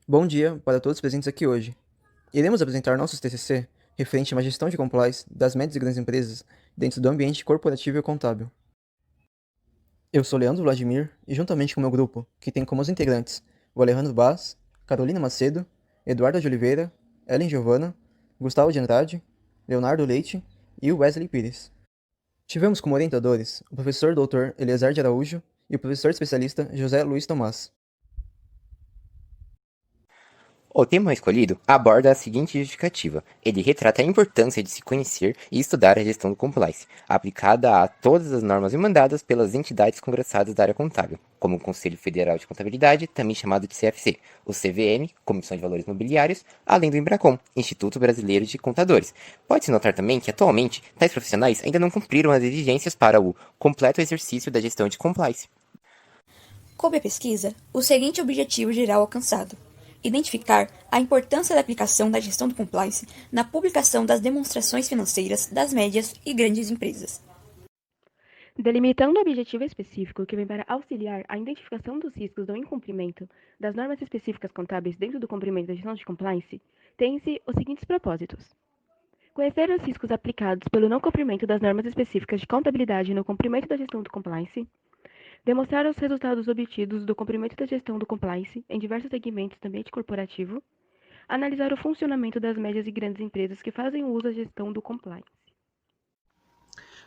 Bom dia para todos presentes aqui hoje. Iremos apresentar nossos TCC referente à gestão de compliance das médias e grandes empresas dentro do ambiente corporativo e contábil. Eu sou Leandro Vladimir e juntamente com meu grupo, que tem como os integrantes o Alejandro Baz, Carolina Macedo, Eduardo de Oliveira, Ellen Giovana, Gustavo de Andrade, Leonardo Leite e o Wesley Pires. Tivemos como orientadores o professor Dr. Eleazar de Araújo e o professor especialista José Luiz Tomás. O tema escolhido aborda a seguinte justificativa. Ele retrata a importância de se conhecer e estudar a gestão do compliance, aplicada a todas as normas demandadas pelas entidades congressadas da área contábil, como o Conselho Federal de Contabilidade, também chamado de CFC, o CVM, Comissão de Valores Mobiliários, além do Embracon, Instituto Brasileiro de Contadores. Pode-se notar também que, atualmente, tais profissionais ainda não cumpriram as exigências para o completo exercício da gestão de compliance. Coube à pesquisa o seguinte objetivo geral alcançado: identificar a importância da aplicação da gestão do compliance na publicação das demonstrações financeiras das médias e grandes empresas. Delimitando o objetivo específico que vem para auxiliar a identificação dos riscos do incumprimento das normas específicas contábeis dentro do cumprimento da gestão de compliance, tem-se os seguintes propósitos: conhecer os riscos aplicados pelo não cumprimento das normas específicas de contabilidade no cumprimento da gestão do compliance, demonstrar os resultados obtidos do cumprimento da gestão do compliance em diversos segmentos do ambiente corporativo, analisar o funcionamento das médias e grandes empresas que fazem uso da gestão do compliance.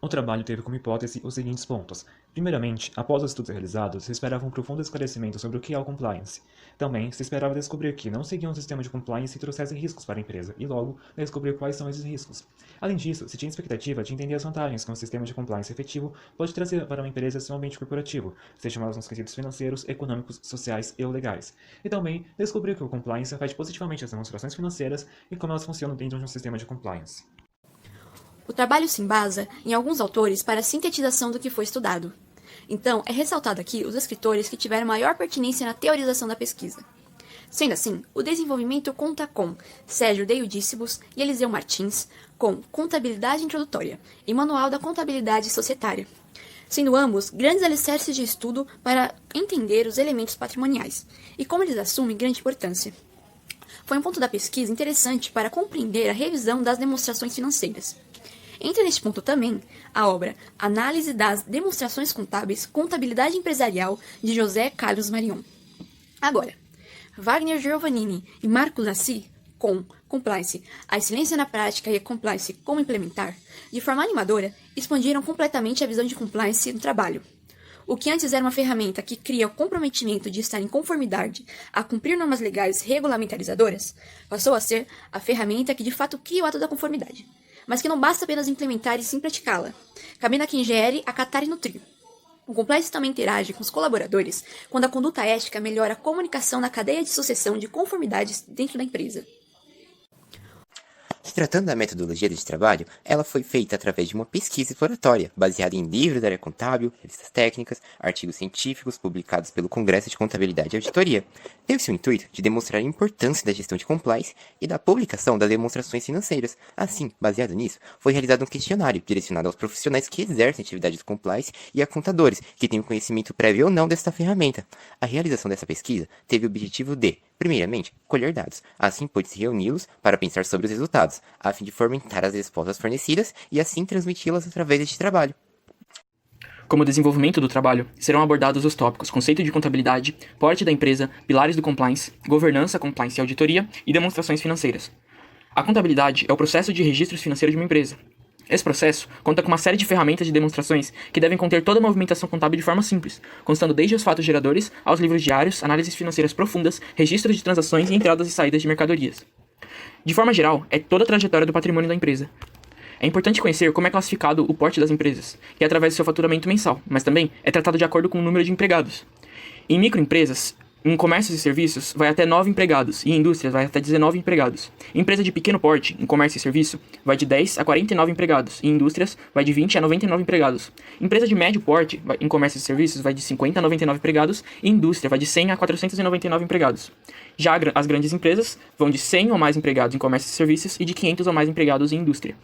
O trabalho teve como hipótese os seguintes pontos. Primeiramente, após os estudos realizados, se esperava um profundo esclarecimento sobre o que é o compliance. Também se esperava descobrir que não seguia um sistema de compliance que trouxesse riscos para a empresa, e logo, descobrir quais são esses riscos. Além disso, se tinha expectativa de entender as vantagens que um sistema de compliance efetivo pode trazer para uma empresa seu ambiente corporativo, sejam elas nos quesitos financeiros, econômicos, sociais e ou legais. E também, descobrir que o compliance afeta positivamente as demonstrações financeiras e como elas funcionam dentro de um sistema de compliance. O trabalho se embasa em alguns autores para a sintetização do que foi estudado. Então, é ressaltado aqui os escritores que tiveram maior pertinência na teorização da pesquisa. Sendo assim, o desenvolvimento conta com Sérgio Deildícibus e Eliseu Martins, com Contabilidade Introdutória e Manual da Contabilidade Societária, sendo ambos grandes alicerces de estudo para entender os elementos patrimoniais e como eles assumem grande importância. Foi um ponto da pesquisa interessante para compreender a revisão das demonstrações financeiras. Entra neste ponto também a obra Análise das Demonstrações Contábeis, Contabilidade Empresarial, de José Carlos Marion. Agora, Wagner Giovannini e Marco Lassi, com Compliance, a excelência na prática e a Compliance, como implementar, de forma animadora, expandiram completamente a visão de Compliance no trabalho. O que antes era uma ferramenta que cria o comprometimento de estar em conformidade a cumprir normas legais regulamentarizadoras, passou a ser a ferramenta que de fato cria o ato da conformidade, mas que não basta apenas implementar e sim praticá-la, cabendo a quem gere, acatar e nutrir. O compliance também interage com os colaboradores quando a conduta ética melhora a comunicação na cadeia de sucessão de conformidades dentro da empresa. Se tratando da metodologia de trabalho, ela foi feita através de uma pesquisa exploratória, baseada em livros da área contábil, revistas técnicas, artigos científicos publicados pelo Congresso de Contabilidade e Auditoria. Teve-se o intuito de demonstrar a importância da gestão de compliance e da publicação das demonstrações financeiras. Assim, baseado nisso, foi realizado um questionário direcionado aos profissionais que exercem atividade de compliance e a contadores, que têm o conhecimento prévio ou não desta ferramenta. A realização dessa pesquisa teve o objetivo de, primeiramente, colher dados. Assim, pôde-se reuni-los para pensar sobre os resultados, a fim de fomentar as respostas fornecidas e assim transmiti-las através deste trabalho. Como desenvolvimento do trabalho, serão abordados os tópicos conceito de contabilidade, porte da empresa, pilares do compliance, governança, compliance e auditoria e demonstrações financeiras. A contabilidade é o processo de registros financeiros de uma empresa. Esse processo conta com uma série de ferramentas de demonstrações que devem conter toda a movimentação contábil de forma simples, constando desde os fatos geradores aos livros diários, análises financeiras profundas, registros de transações e entradas e saídas de mercadorias. De forma geral, é toda a trajetória do patrimônio da empresa. É importante conhecer como é classificado o porte das empresas, que é através do seu faturamento mensal, mas também é tratado de acordo com o número de empregados. Em microempresas, em comércios e serviços, vai até 9 empregados, e em indústrias vai até 19 empregados. Em empresa de pequeno porte, em comércio e serviço, vai de 10 a 49 empregados, e em indústrias vai de 20 a 99 empregados. Empresa de médio porte, em comércio e serviços, vai de 50 a 99 empregados, e em indústria vai de 100 a 499 empregados. Já as grandes empresas vão de 100 ou mais empregados em comércio e serviços e de 500 ou mais empregados em indústria.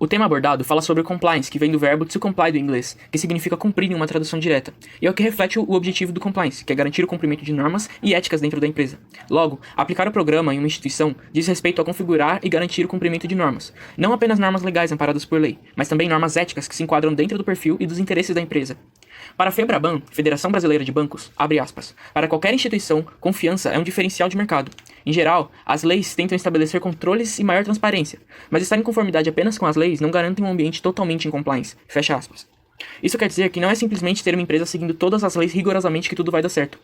O tema abordado fala sobre compliance, que vem do verbo to comply do inglês, que significa cumprir em uma tradução direta, e é o que reflete o objetivo do compliance, que é garantir o cumprimento de normas e éticas dentro da empresa. Logo, aplicar o programa em uma instituição diz respeito a configurar e garantir o cumprimento de normas, não apenas normas legais amparadas por lei, mas também normas éticas que se enquadram dentro do perfil e dos interesses da empresa. Para a FEBRABAN, Federação Brasileira de Bancos, abre aspas, para qualquer instituição, confiança é um diferencial de mercado. Em geral, as leis tentam estabelecer controles e maior transparência, mas estar em conformidade apenas com as leis não garante um ambiente totalmente em compliance. Fecha aspas. Isso quer dizer que não é simplesmente ter uma empresa seguindo todas as leis rigorosamente que tudo vai dar certo.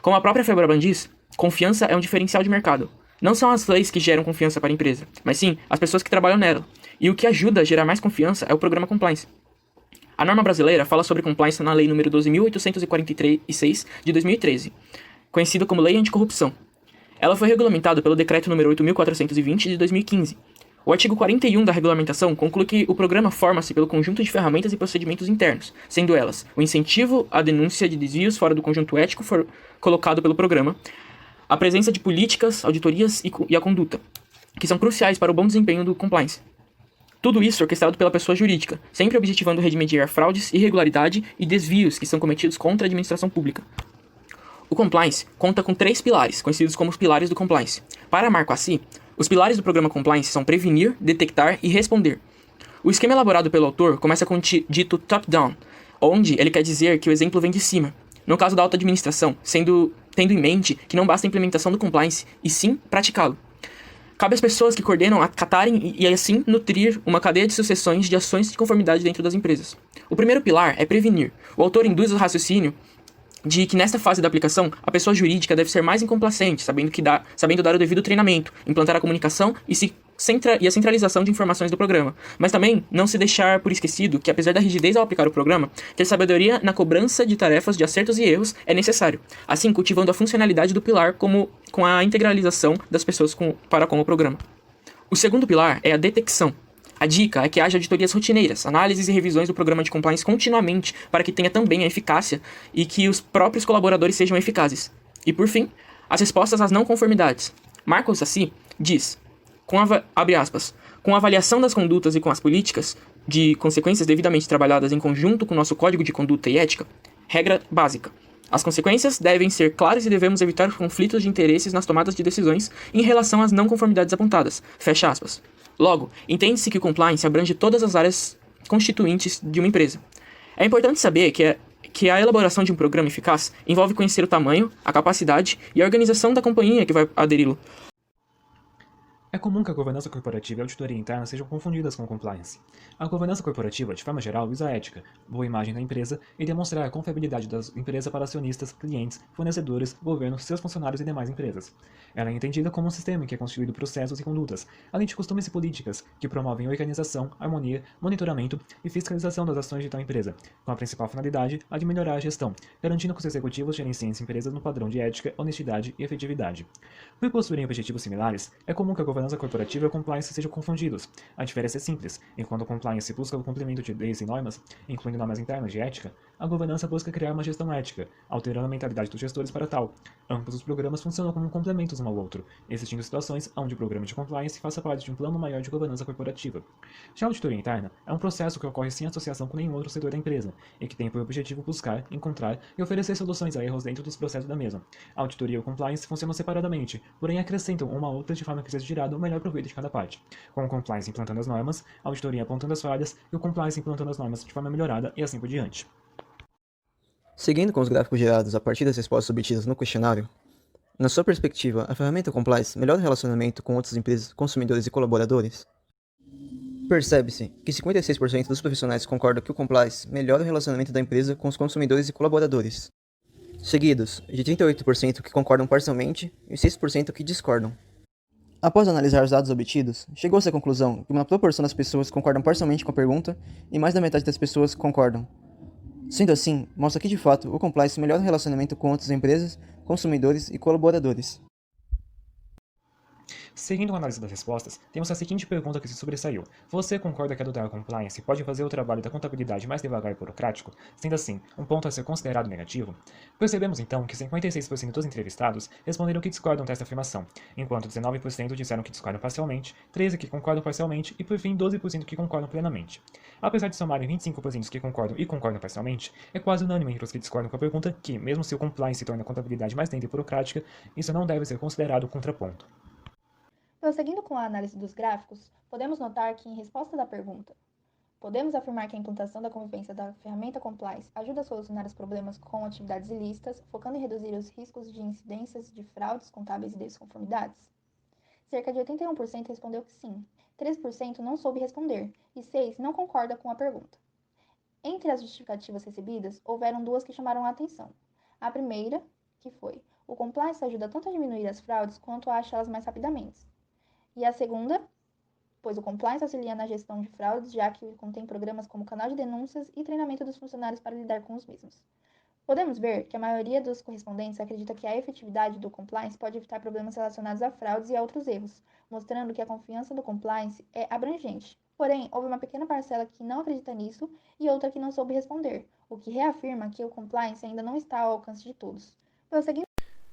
Como a própria FEBRABAN diz, confiança é um diferencial de mercado. Não são as leis que geram confiança para a empresa, mas sim as pessoas que trabalham nela. E o que ajuda a gerar mais confiança é o programa Compliance. A norma brasileira fala sobre compliance na Lei nº 12.846 de 2013, conhecida como Lei Anticorrupção. Ela foi regulamentada pelo Decreto nº 8.420 de 2015. O artigo 41 da regulamentação conclui que o programa forma-se pelo conjunto de ferramentas e procedimentos internos, sendo elas o incentivo à denúncia de desvios fora do conjunto ético colocado pelo programa, a presença de políticas, auditorias e a conduta, que são cruciais para o bom desempenho do compliance. Tudo isso orquestrado pela pessoa jurídica, sempre objetivando remediar fraudes, irregularidade e desvios que são cometidos contra a administração pública. O compliance conta com 3 pilares, conhecidos como os pilares do compliance. Para Marco Assi, os pilares do programa compliance são prevenir, detectar e responder. O esquema elaborado pelo autor começa com o dito top-down, onde ele quer dizer que o exemplo vem de cima. No caso da alta administração, tendo em mente que não basta a implementação do compliance, e sim praticá-lo. Cabe às pessoas que coordenam acatarem e assim nutrir uma cadeia de sucessões de ações de conformidade dentro das empresas. O primeiro pilar é prevenir. O autor induz o raciocínio de que nesta fase da aplicação, a pessoa jurídica deve ser mais incomplacente, sabendo dar o devido treinamento, implantar a comunicação e a centralização de informações do programa. Mas também não se deixar por esquecido que, apesar da rigidez ao aplicar o programa, ter sabedoria na cobrança de tarefas de acertos e erros é necessário, assim cultivando a funcionalidade do pilar com a integralização das pessoas para com o programa. O segundo pilar é a detecção. A dica é que haja auditorias rotineiras, análises e revisões do programa de compliance continuamente para que tenha também a eficácia e que os próprios colaboradores sejam eficazes. E por fim, as respostas às não conformidades. Marcos Assi diz, abre aspas, com a avaliação das condutas e com as políticas de consequências devidamente trabalhadas em conjunto com o nosso código de conduta e ética, regra básica. As consequências devem ser claras e devemos evitar conflitos de interesses nas tomadas de decisões em relação às não conformidades apontadas. Fecha aspas. Logo, entende-se que o compliance abrange todas as áreas constituintes de uma empresa. É importante saber que a elaboração de um programa eficaz envolve conhecer o tamanho, a capacidade e a organização da companhia que vai aderi-lo. É comum que a governança corporativa e a auditoria interna sejam confundidas com compliance. A governança corporativa, de forma geral, visa a ética, boa imagem da empresa e demonstrar a confiabilidade da empresa para acionistas, clientes, fornecedores, governo, seus funcionários e demais empresas. Ela é entendida como um sistema em que é constituído processos e condutas, além de costumes e políticas, que promovem organização, harmonia, monitoramento e fiscalização das ações de tal empresa, com a principal finalidade a de melhorar a gestão, garantindo que os executivos gerenciem as empresas no padrão de ética, honestidade e efetividade. Por possuírem objetivos similares, é comum que a governança corporativa e a compliance sejam confundidos. A diferença é simples. Enquanto a compliance busca o cumprimento de leis e normas, incluindo normas internas de ética, a governança busca criar uma gestão ética, alterando a mentalidade dos gestores para tal. Ambos os programas funcionam como complementos um ao outro, existindo situações onde o programa de compliance faça parte de um plano maior de governança corporativa. Já a auditoria interna é um processo que ocorre sem associação com nenhum outro setor da empresa, e que tem por objetivo buscar, encontrar e oferecer soluções a erros dentro dos processos da mesma. A auditoria e o compliance funcionam separadamente, porém acrescentam uma a outra de forma que seja gerado o melhor proveito de cada parte, com o compliance implantando as normas, a auditoria apontando as falhas e o compliance implantando as normas de forma melhorada e assim por diante. Seguindo com os gráficos gerados a partir das respostas obtidas no questionário, na sua perspectiva, a ferramenta Compliance melhora o relacionamento com outras empresas, consumidores e colaboradores? Percebe-se que 56% dos profissionais concordam que o Compliance melhora o relacionamento da empresa com os consumidores e colaboradores, seguidos de 38% que concordam parcialmente e 6% que discordam. Após analisar os dados obtidos, chegou-se à conclusão que uma proporção das pessoas concordam parcialmente com a pergunta e mais da metade das pessoas concordam. Sendo assim, mostra que de fato o Compliance melhora o relacionamento com outras empresas, consumidores e colaboradores. Seguindo a análise das respostas, temos a seguinte pergunta que se sobressaiu. Você concorda que adotar a compliance pode fazer o trabalho da contabilidade mais devagar e burocrático? Sendo assim, um ponto a ser considerado negativo? Percebemos então que 56% dos entrevistados responderam que discordam desta afirmação, enquanto 19% disseram que discordam parcialmente, 13% que concordam parcialmente e, por fim, 12% que concordam plenamente. Apesar de somarem 25% que concordam e concordam parcialmente, é quase unânime entre os que discordam com a pergunta que, mesmo se o compliance torna a contabilidade mais lenta e burocrática, isso não deve ser considerado contraponto. Prosseguindo com a análise dos gráficos, podemos notar que, em resposta da pergunta, podemos afirmar que a implantação da convivência da ferramenta Compliance ajuda a solucionar os problemas com atividades ilícitas, focando em reduzir os riscos de incidências de fraudes contábeis e desconformidades? Cerca de 81% respondeu que sim, 13% não soube responder e 6% não concorda com a pergunta. Entre as justificativas recebidas, houveram duas que chamaram a atenção. A primeira, que foi: o compliance ajuda tanto a diminuir as fraudes quanto a achá-las mais rapidamente. E a segunda, pois o compliance auxilia na gestão de fraudes, já que contém programas como canal de denúncias e treinamento dos funcionários para lidar com os mesmos. Podemos ver que a maioria dos correspondentes acredita que a efetividade do compliance pode evitar problemas relacionados a fraudes e a outros erros, mostrando que a confiança do compliance é abrangente. Porém, houve uma pequena parcela que não acredita nisso e outra que não soube responder, o que reafirma que o compliance ainda não está ao alcance de todos.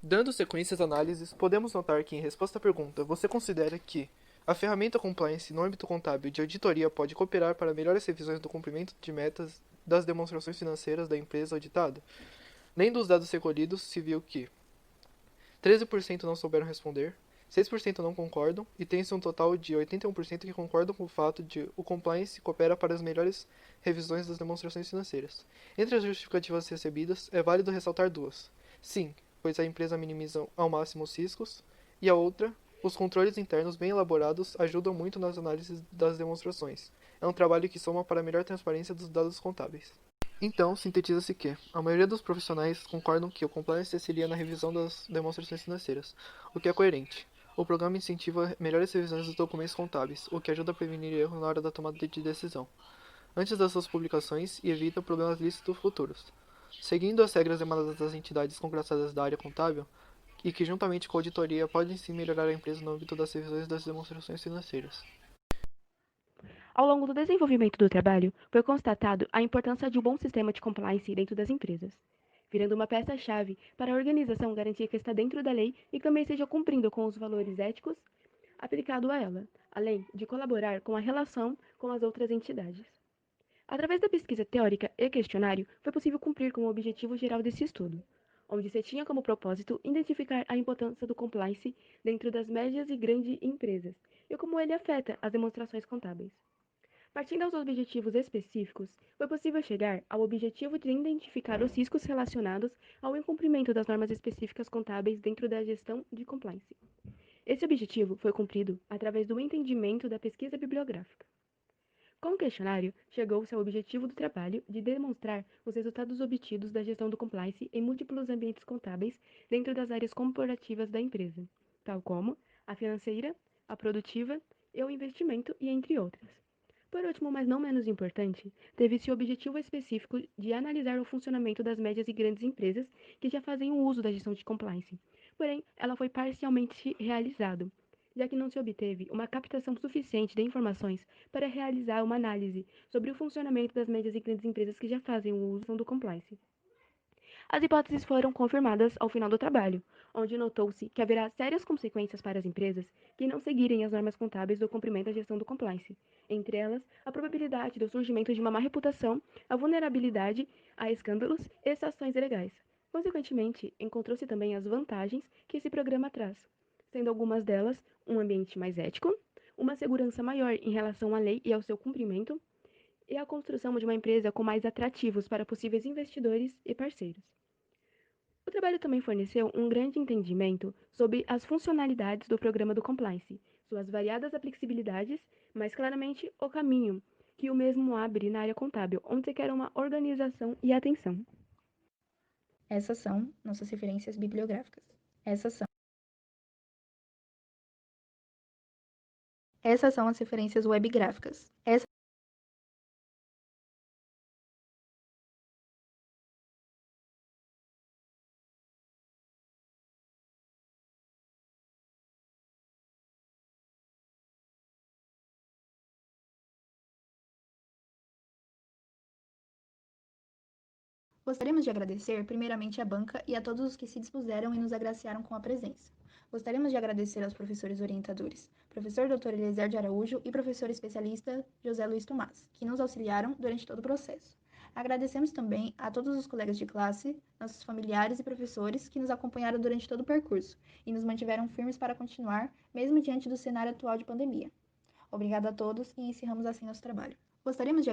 Dando sequência às análises, podemos notar que, em resposta à pergunta, você considera que a ferramenta Compliance no âmbito contábil de auditoria pode cooperar para melhores revisões do cumprimento de metas das demonstrações financeiras da empresa auditada? Lendo os dados recolhidos, se viu que 13% não souberam responder, 6% não concordam e tem-se um total de 81% que concordam com o fato de o compliance coopera para as melhores revisões das demonstrações financeiras. Entre as justificativas recebidas, é válido ressaltar duas. Sim, pois a empresa minimiza ao máximo os riscos, e a outra, os controles internos bem elaborados ajudam muito nas análises das demonstrações. É um trabalho que soma para a melhor transparência dos dados contábeis. Então, sintetiza-se que a maioria dos profissionais concordam que o compliance auxilia na revisão das demonstrações financeiras, o que é coerente. O programa incentiva melhores revisões dos documentos contábeis, o que ajuda a prevenir erros na hora da tomada de decisão, antes das suas publicações e evita problemas lícitos futuros. Seguindo as regras emanadas das entidades congressadas da área contábil, e que juntamente com a auditoria podem sim melhorar a empresa no âmbito das revisões das demonstrações financeiras. Ao longo do desenvolvimento do trabalho, foi constatado a importância de um bom sistema de compliance dentro das empresas, virando uma peça-chave para a organização garantir que está dentro da lei e que também esteja cumprindo com os valores éticos aplicados a ela, além de colaborar com a relação com as outras entidades. Através da pesquisa teórica e questionário, foi possível cumprir com o objetivo geral desse estudo, onde se tinha como propósito identificar a importância do compliance dentro das médias e grandes empresas e como ele afeta as demonstrações contábeis. Partindo aos objetivos específicos, foi possível chegar ao objetivo de identificar os riscos relacionados ao incumprimento das normas específicas contábeis dentro da gestão de compliance. Esse objetivo foi cumprido através do entendimento da pesquisa bibliográfica. Com o questionário, chegou-se ao objetivo do trabalho de demonstrar os resultados obtidos da gestão do compliance em múltiplos ambientes contábeis dentro das áreas corporativas da empresa, tal como a financeira, a produtiva e o investimento, e entre outras. Por último, mas não menos importante, teve-se o objetivo específico de analisar o funcionamento das médias e grandes empresas que já fazem o uso da gestão de compliance. Porém, ela foi parcialmente realizada, já que não se obteve uma captação suficiente de informações para realizar uma análise sobre o funcionamento das médias e grandes empresas que já fazem o uso do compliance. As hipóteses foram confirmadas ao final do trabalho, onde notou-se que haverá sérias consequências para as empresas que não seguirem as normas contábeis do cumprimento da gestão do compliance, entre elas a probabilidade do surgimento de uma má reputação, a vulnerabilidade a escândalos e sanções ilegais. Consequentemente, encontrou-se também as vantagens que esse programa traz, sendo algumas delas um ambiente mais ético, uma segurança maior em relação à lei e ao seu cumprimento, e a construção de uma empresa com mais atrativos para possíveis investidores e parceiros. O trabalho também forneceu um grande entendimento sobre as funcionalidades do programa do compliance, suas variadas aplicabilidades, mas claramente o caminho que o mesmo abre na área contábil, onde se quer uma organização e atenção. Essas são nossas referências bibliográficas. Essas são as referências webgráficas. Gostaríamos de agradecer primeiramente à banca e a todos os que se dispuseram e nos agraciaram com a presença. Gostaríamos de agradecer aos professores orientadores, professor Dr. Eliezer de Araújo e professor especialista José Luiz Tomás, que nos auxiliaram durante todo o processo. Agradecemos também a todos os colegas de classe, nossos familiares e professores que nos acompanharam durante todo o percurso e nos mantiveram firmes para continuar, mesmo diante do cenário atual de pandemia. Obrigado a todos e encerramos assim nosso trabalho. Gostaríamos de